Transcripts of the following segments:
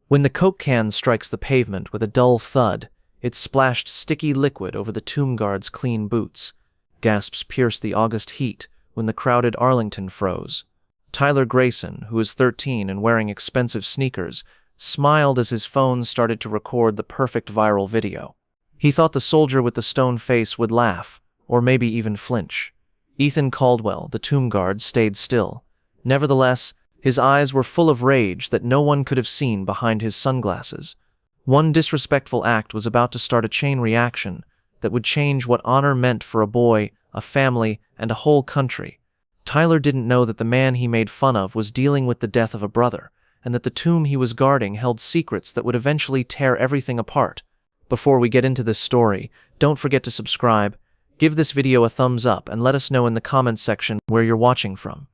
When the Coke can strikes the pavement with a dull thud, it splashed sticky liquid over the Tomb Guard's clean boots. Gasps pierced the August heat when the crowded Arlington froze. Tyler Grayson, who was 13 and wearing expensive sneakers, smiled as his phone started to record the perfect viral video. He thought the soldier with the stone face would laugh, or maybe even flinch. Ethan Caldwell, the Tomb Guard, stayed still. Nevertheless, his eyes were full of rage that no one could have seen behind his sunglasses. One disrespectful act was about to start a chain reaction that would change what honor meant for a boy, a family, and a whole country. Tyler didn't know that the man he made fun of was dealing with the death of a brother, and that the tomb he was guarding held secrets that would eventually tear everything apart. Before we get into this story, don't forget to subscribe, give this video a thumbs up, and let us know in the comments section where you're watching from.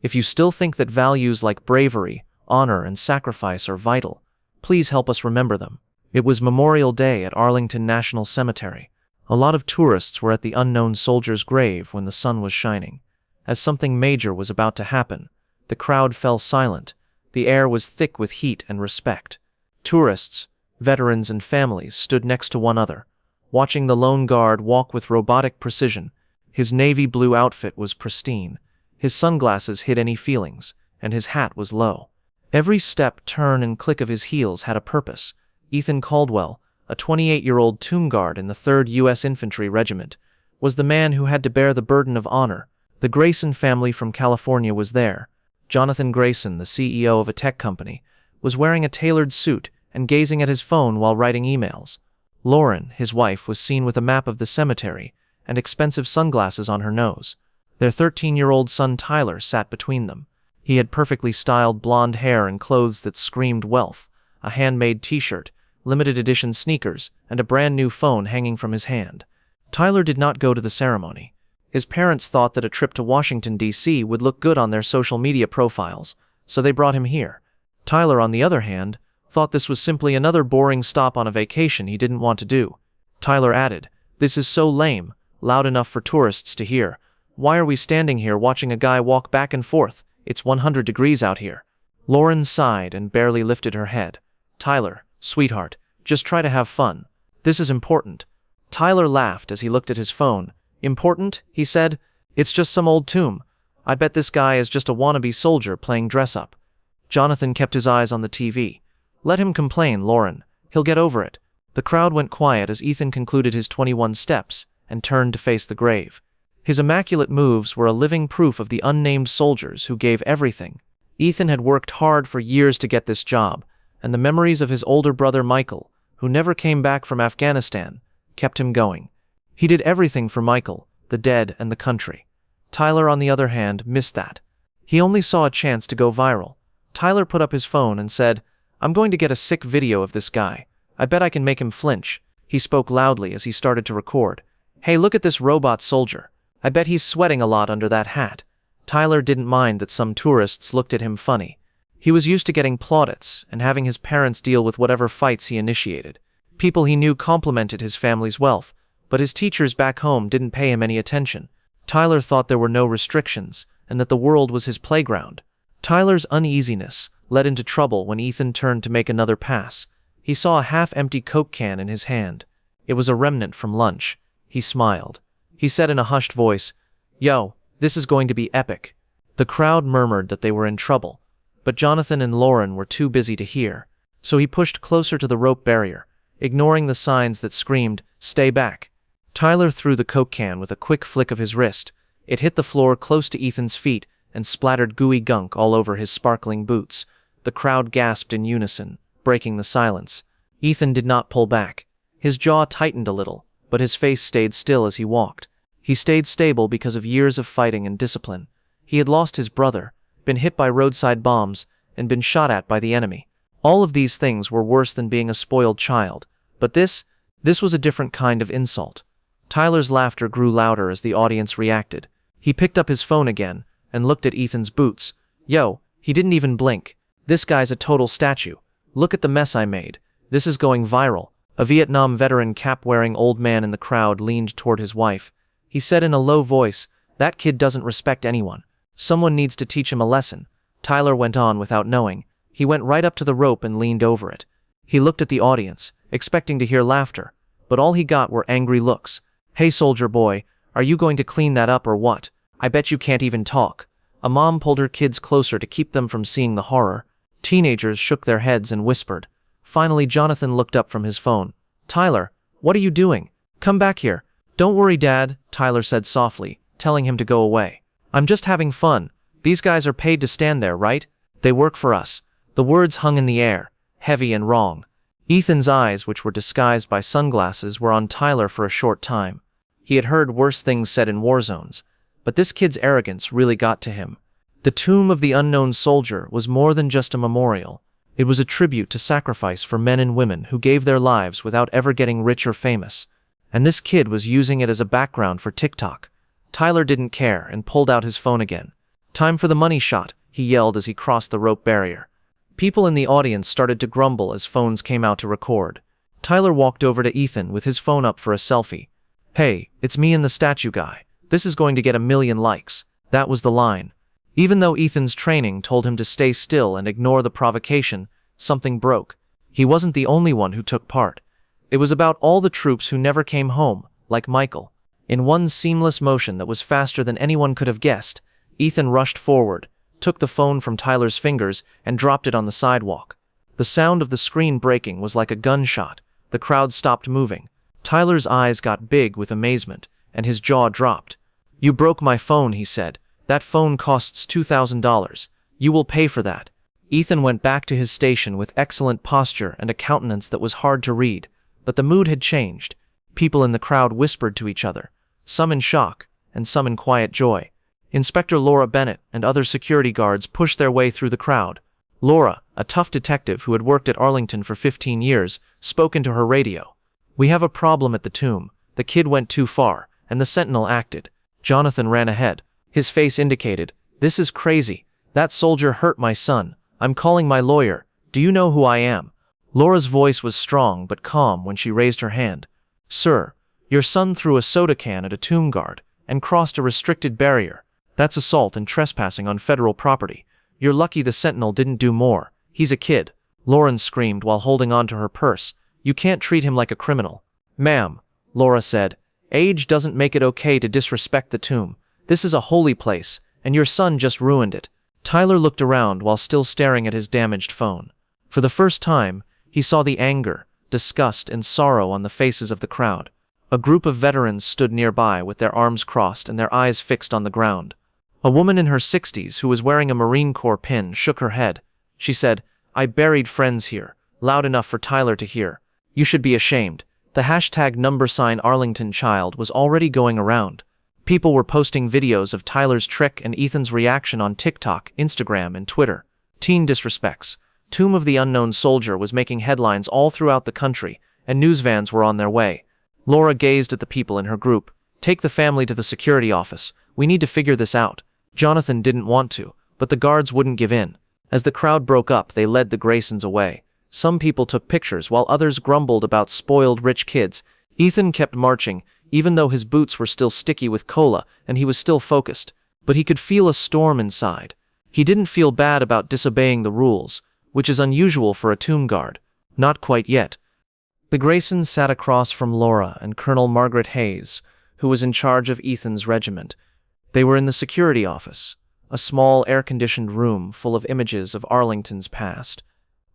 If you still think that values like bravery, honor, and sacrifice are vital, please help us remember them. It was Memorial Day at Arlington National Cemetery. A lot of tourists were at the unknown soldier's grave when the sun was shining. As something major was about to happen, the crowd fell silent. The air was thick with heat and respect. Tourists, veterans, and families stood next to one another, watching the lone guard walk with robotic precision. His navy blue outfit was pristine. His sunglasses hid any feelings, and his hat was low. Every step, turn, and click of his heels had a purpose. Ethan Caldwell, a 28-year-old Tomb Guard in the 3rd U.S. Infantry Regiment, was the man who had to bear the burden of honor. The Grayson family from California was there. Jonathan Grayson, the CEO of a tech company, was wearing a tailored suit and gazing at his phone while writing emails. Lauren, his wife, was seen with a map of the cemetery and expensive sunglasses on her nose. Their 13-year-old son Tyler sat between them. He had perfectly styled blonde hair and clothes that screamed wealth, a handmade t-shirt, limited edition sneakers, and a brand new phone hanging from his hand. Tyler did not go to the ceremony. His parents thought that a trip to Washington, D.C. would look good on their social media profiles, so they brought him here. Tyler, on the other hand, thought this was simply another boring stop on a vacation he didn't want to do. Tyler added, "This is so lame," loud enough for tourists to hear. "Why are we standing here watching a guy walk back and forth? It's 100 degrees out here." Lauren sighed and barely lifted her head. "Tyler, sweetheart, just try to have fun. This is important." Tyler laughed as he looked at his phone. "Important?" he said. "It's just some old tomb. I bet this guy is just a wannabe soldier playing dress-up." Jonathan kept his eyes on the TV. "Let him complain, Lauren. He'll get over it." The crowd went quiet as Ethan concluded his 21 steps and turned to face the grave. His immaculate moves were a living proof of the unnamed soldiers who gave everything. Ethan had worked hard for years to get this job, and the memories of his older brother Michael, who never came back from Afghanistan, kept him going. He did everything for Michael, the dead, and the country. Tyler, on the other hand, missed that. He only saw a chance to go viral. Tyler put up his phone and said, "I'm going to get a sick video of this guy. I bet I can make him flinch." He spoke loudly as he started to record. "Hey, look at this robot soldier. I bet he's sweating a lot under that hat." Tyler didn't mind that some tourists looked at him funny. He was used to getting plaudits and having his parents deal with whatever fights he initiated. People he knew complimented his family's wealth, but his teachers back home didn't pay him any attention. Tyler thought there were no restrictions and that the world was his playground. Tyler's uneasiness led into trouble when Ethan turned to make another pass. He saw a half-empty Coke can in his hand. It was a remnant from lunch. He smiled. He said in a hushed voice, "Yo, this is going to be epic." The crowd murmured that they were in trouble, but Jonathan and Lauren were too busy to hear, so he pushed closer to the rope barrier, ignoring the signs that screamed, "Stay back." Tyler threw the Coke can with a quick flick of his wrist. It hit the floor close to Ethan's feet and splattered gooey gunk all over his sparkling boots. The crowd gasped in unison, breaking the silence. Ethan did not pull back. His jaw tightened a little, but his face stayed still as he walked. He stayed stable because of years of fighting and discipline. He had lost his brother, been hit by roadside bombs, and been shot at by the enemy. All of these things were worse than being a spoiled child, but this was a different kind of insult. Tyler's laughter grew louder as the audience reacted. He picked up his phone again and looked at Ethan's boots. "Yo, he didn't even blink. This guy's a total statue. Look at the mess I made. This is going viral." A Vietnam veteran cap-wearing old man in the crowd leaned toward his wife. He said in a low voice, "That kid doesn't respect anyone. Someone needs to teach him a lesson." Tyler went on without knowing. He went right up to the rope and leaned over it. He looked at the audience, expecting to hear laughter, but all he got were angry looks. "Hey, soldier boy, are you going to clean that up or what? I bet you can't even talk." A mom pulled her kids closer to keep them from seeing the horror. Teenagers shook their heads and whispered. Finally, Jonathan looked up from his phone. "Tyler, what are you doing? Come back here." "Don't worry, Dad," Tyler said softly, telling him to go away. "I'm just having fun. These guys are paid to stand there, right? They work for us." The words hung in the air, heavy and wrong. Ethan's eyes, which were disguised by sunglasses, were on Tyler for a short time. He had heard worse things said in war zones, but this kid's arrogance really got to him. The tomb of the unknown soldier was more than just a memorial. It was a tribute to sacrifice for men and women who gave their lives without ever getting rich or famous. And this kid was using it as a background for TikTok. Tyler didn't care and pulled out his phone again. "Time for the money shot," he yelled as he crossed the rope barrier. People in the audience started to grumble as phones came out to record. Tyler walked over to Ethan with his phone up for a selfie. "Hey, it's me and the statue guy. This is going to get 1,000,000 likes." That was the line. Even though Ethan's training told him to stay still and ignore the provocation, something broke. He wasn't the only one who took part. It was about all the troops who never came home, like Michael. In one seamless motion that was faster than anyone could have guessed, Ethan rushed forward, took the phone from Tyler's fingers, and dropped it on the sidewalk. The sound of the screen breaking was like a gunshot. The crowd stopped moving. Tyler's eyes got big with amazement, and his jaw dropped. "You broke my phone," he said. "That phone costs $2,000. You will pay for that." Ethan went back to his station with excellent posture and a countenance that was hard to read, but the mood had changed. People in the crowd whispered to each other, some in shock and some in quiet joy. Inspector Laura Bennett and other security guards pushed their way through the crowd. Laura, a tough detective who had worked at Arlington for 15 years, spoke into her radio. "We have a problem at the tomb. The kid went too far, and the sentinel acted." Jonathan ran ahead. His face indicated, "This is crazy. That soldier hurt my son. I'm calling my lawyer. Do you know who I am?" Laura's voice was strong but calm when she raised her hand. "Sir, your son threw a soda can at a tomb guard and crossed a restricted barrier. That's assault and trespassing on federal property. You're lucky the sentinel didn't do more. He's a kid." Lauren screamed while holding on to her purse. "You can't treat him like a criminal." "Ma'am," Laura said, "age doesn't make it okay to disrespect the tomb. This is a holy place, and your son just ruined it." Tyler looked around while still staring at his damaged phone. For the first time, he saw the anger, disgust, and sorrow on the faces of the crowd. A group of veterans stood nearby with their arms crossed and their eyes fixed on the ground. A woman in her 60s who was wearing a Marine Corps pin shook her head. She said, "I buried friends here," loud enough for Tyler to hear. "You should be ashamed." The #$ Arlington child was already going around. People were posting videos of Tyler's trick and Ethan's reaction on TikTok, Instagram, and Twitter. Teen disrespects. Tomb of the Unknown Soldier was making headlines all throughout the country, and news vans were on their way. Laura gazed at the people in her group. "Take the family to the security office. We need to figure this out." Jonathan didn't want to, but the guards wouldn't give in. As the crowd broke up, they led the Graysons away. Some people took pictures while others grumbled about spoiled rich kids. Ethan kept marching, even though his boots were still sticky with cola and he was still focused. But he could feel a storm inside. He didn't feel bad about disobeying the rules, which is unusual for a tomb guard. Not quite yet. The Graysons sat across from Laura and Colonel Margaret Hayes, who was in charge of Ethan's regiment. They were in the security office, a small air-conditioned room full of images of Arlington's past.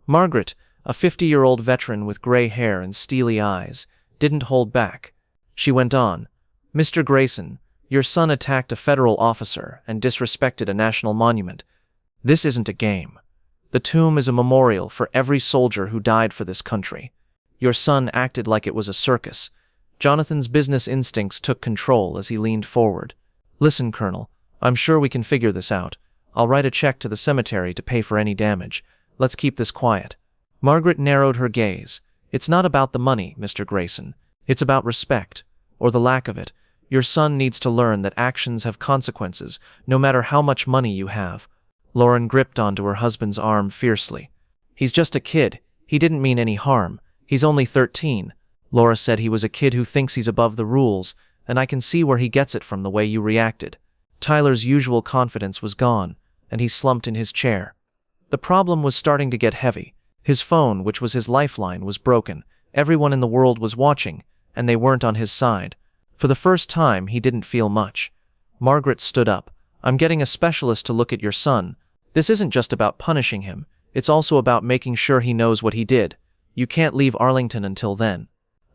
Margaret, a 50-year-old veteran with gray hair and steely eyes, didn't hold back. She went on, "Mr. Grayson, your son attacked a federal officer and disrespected a national monument. This isn't a game. The tomb is a memorial for every soldier who died for this country. Your son acted like it was a circus." Jonathan's business instincts took control as he leaned forward. "Listen, Colonel, I'm sure we can figure this out. I'll write a check to the cemetery to pay for any damage. Let's keep this quiet." Margaret narrowed her gaze. "It's not about the money, Mr. Grayson. It's about respect, or the lack of it. Your son needs to learn that actions have consequences, no matter how much money you have." Lauren gripped onto her husband's arm fiercely. "He's just a kid. He didn't mean any harm. He's only 13. Laura said he was a kid who thinks he's above the rules, and I can see where he gets it from the way you reacted." Tyler's usual confidence was gone, and he slumped in his chair. The problem was starting to get heavy. His phone, which was his lifeline, was broken. Everyone in the world was watching, and they weren't on his side. For the first time, he didn't feel much. Margaret stood up. I'm getting a specialist to look at your son. This isn't just about punishing him. It's also about making sure he knows what he did. You can't leave Arlington until then.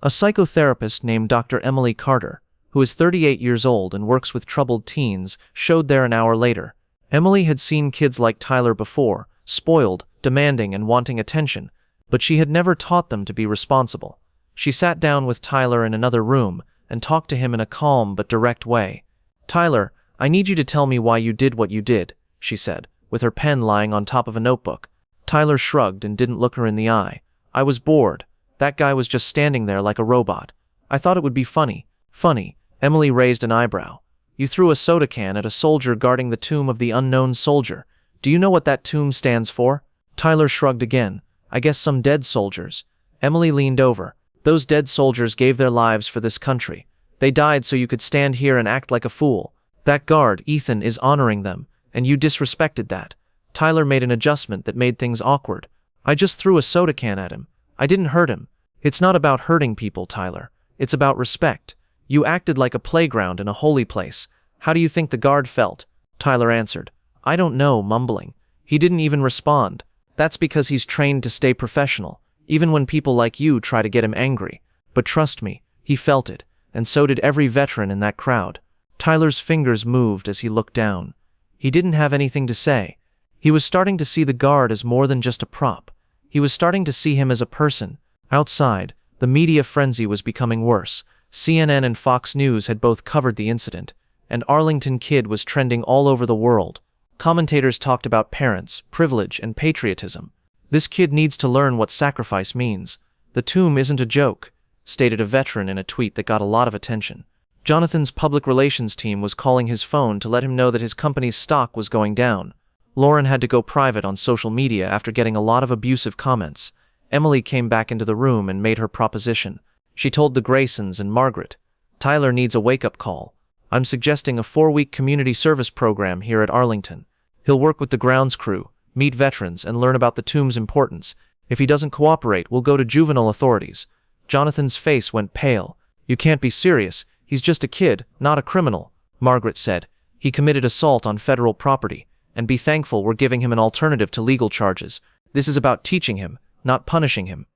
A psychotherapist named Dr. Emily Carter, who is 38 years old and works with troubled teens, showed there an hour later. Emily had seen kids like Tyler before, spoiled, demanding, and wanting attention, but she had never taught them to be responsible. She sat down with Tyler in another room and talked to him in a calm but direct way. Tyler, I need you to tell me why you did what you did, she said, with her pen lying on top of a notebook. Tyler shrugged and didn't look her in the eye. I was bored. That guy was just standing there like a robot. I thought it would be funny. Funny. Emily raised an eyebrow. You threw a soda can at a soldier guarding the tomb of the unknown soldier. Do you know what that tomb stands for? Tyler shrugged again. I guess some dead soldiers. Emily leaned over. Those dead soldiers gave their lives for this country. They died so you could stand here and act like a fool. That guard, Ethan, is honoring them, and you disrespected that. Tyler made an adjustment that made things awkward. I just threw a soda can at him. I didn't hurt him. It's not about hurting people, Tyler. It's about respect. You acted like a playground in a holy place. How do you think the guard felt? Tyler answered. I don't know, mumbling. He didn't even respond. That's because he's trained to stay professional, even when people like you try to get him angry. But trust me, he felt it, and so did every veteran in that crowd. Tyler's fingers moved as he looked down. He didn't have anything to say. He was starting to see the guard as more than just a prop. He was starting to see him as a person. Outside, the media frenzy was becoming worse. CNN and Fox News had both covered the incident, and Arlington Kid was trending all over the world. Commentators talked about parents, privilege, and patriotism. This kid needs to learn what sacrifice means. The tomb isn't a joke, stated a veteran in a tweet that got a lot of attention. Jonathan's public relations team was calling his phone to let him know that his company's stock was going down. Lauren had to go private on social media after getting a lot of abusive comments. Emily came back into the room and made her proposition. She told the Graysons and Margaret, Tyler needs a wake-up call. I'm suggesting a 4-week community service program here at Arlington. He'll work with the grounds crew, meet veterans, and learn about the tomb's importance. If he doesn't cooperate, we'll go to juvenile authorities. Jonathan's face went pale. You can't be serious. He's just a kid, not a criminal, Margaret said. He committed assault on federal property, and be thankful we're giving him an alternative to legal charges. This is about teaching him, not punishing him.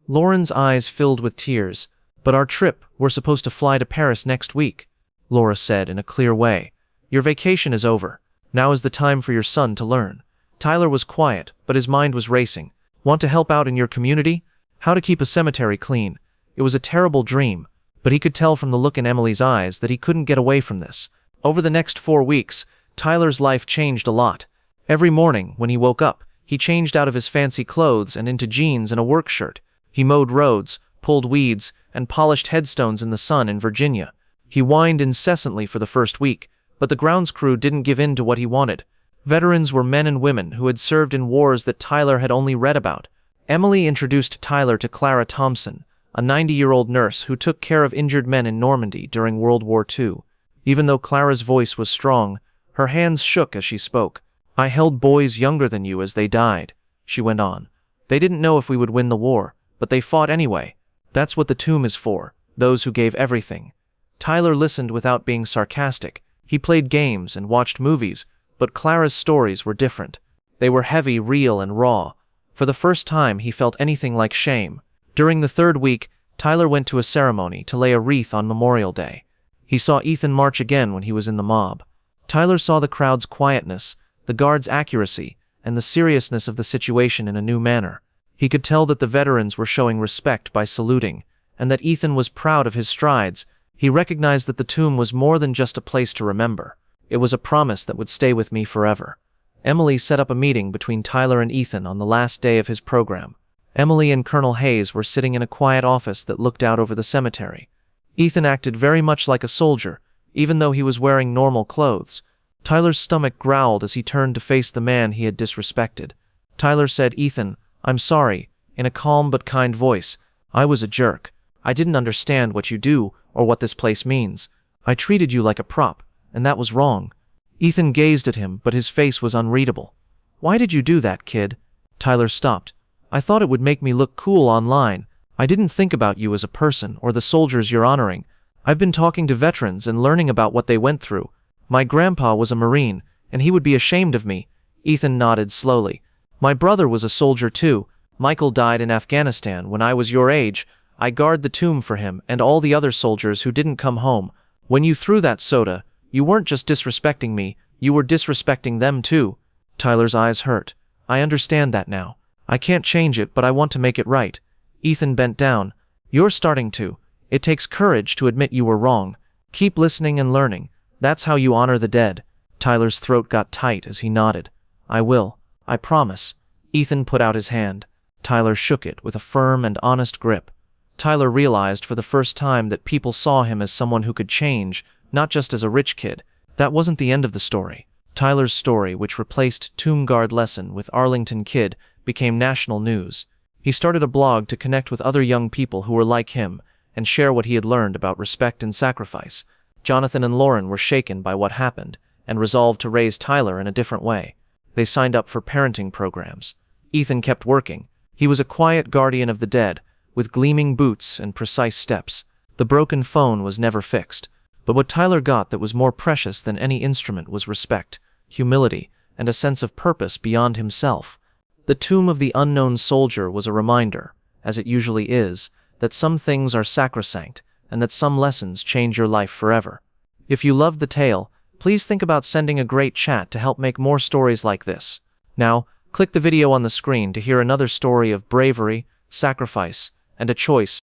Lauren's eyes filled with tears. But our trip, we're supposed to fly to Paris next week, Laura said in a clear way. Your vacation is over. Now is the time for your son to learn. Tyler was quiet, but his mind was racing. Want to help out in your community? How to keep a cemetery clean. It was a terrible dream, but he could tell from the look in Emily's eyes that he couldn't get away from this. Over the next 4 weeks, Tyler's life changed a lot. Every morning, when he woke up, he changed out of his fancy clothes and into jeans and a work shirt. He mowed roads, pulled weeds, and polished headstones in the sun in Virginia. He whined incessantly for the first week, but the grounds crew didn't give in to what he wanted. Veterans were men and women who had served in wars that Tyler had only read about. Emily introduced Tyler to Clara Thompson, a 90-year-old nurse who took care of injured men in Normandy during World War II. Even though Clara's voice was strong, her hands shook as she spoke. I held boys younger than you as they died, she went on. They didn't know if we would win the war, but they fought anyway. That's what the tomb is for, those who gave everything. Tyler listened without being sarcastic. He played games and watched movies, but Clara's stories were different. They were heavy, real, and raw. For the first time, he felt anything like shame. During the 3rd week, Tyler went to a ceremony to lay a wreath on Memorial Day. He saw Ethan march again when he was in the mob. Tyler saw the crowd's quietness, the guard's accuracy, and the seriousness of the situation in a new manner. He could tell that the veterans were showing respect by saluting, and that Ethan was proud of his strides. He recognized that the tomb was more than just a place to remember. It was a promise that would stay with me forever. Emily set up a meeting between Tyler and Ethan on the last day of his program. Emily and Colonel Hayes were sitting in a quiet office that looked out over the cemetery. Ethan acted very much like a soldier, even though he was wearing normal clothes. Tyler's stomach growled as he turned to face the man he had disrespected. Tyler said, Ethan, I'm sorry, in a calm but kind voice. I was a jerk. I didn't understand what you do or what this place means. I treated you like a prop, and that was wrong. Ethan gazed at him, but his face was unreadable. Why did you do that, kid? Tyler stopped. I thought it would make me look cool online. I didn't think about you as a person or the soldiers you're honoring. I've been talking to veterans and learning about what they went through. My grandpa was a Marine, and he would be ashamed of me. Ethan nodded slowly. My brother was a soldier too. Michael died in Afghanistan when I was your age. I guard the tomb for him and all the other soldiers who didn't come home. When you threw that soda, you weren't just disrespecting me, you were disrespecting them too. Tyler's eyes hurt. I understand that now. I can't change it, but I want to make it right. Ethan bent down. You're starting to. It takes courage to admit you were wrong. Keep listening and learning. That's how you honor the dead. Tyler's throat got tight as he nodded. I will. I promise. Ethan put out his hand. Tyler shook it with a firm and honest grip. Tyler realized for the first time that people saw him as someone who could change, not just as a rich kid. That wasn't the end of the story. Tyler's story, which replaced Tomb Guard Lesson with Arlington Kid, became national news. He started a blog to connect with other young people who were like him and share what he had learned about respect and sacrifice. Jonathan and Lauren were shaken by what happened and resolved to raise Tyler in a different way. They signed up for parenting programs. Ethan kept working. He was a quiet guardian of the dead, with gleaming boots and precise steps. The broken phone was never fixed. But what Tyler got that was more precious than any instrument was respect, humility, and a sense of purpose beyond himself. The tomb of the unknown soldier was a reminder, as it usually is, that some things are sacrosanct and that some lessons change your life forever. If you loved the tale, please think about sending a great chat to help make more stories like this. Now, click the video on the screen to hear another story of bravery, sacrifice, and a choice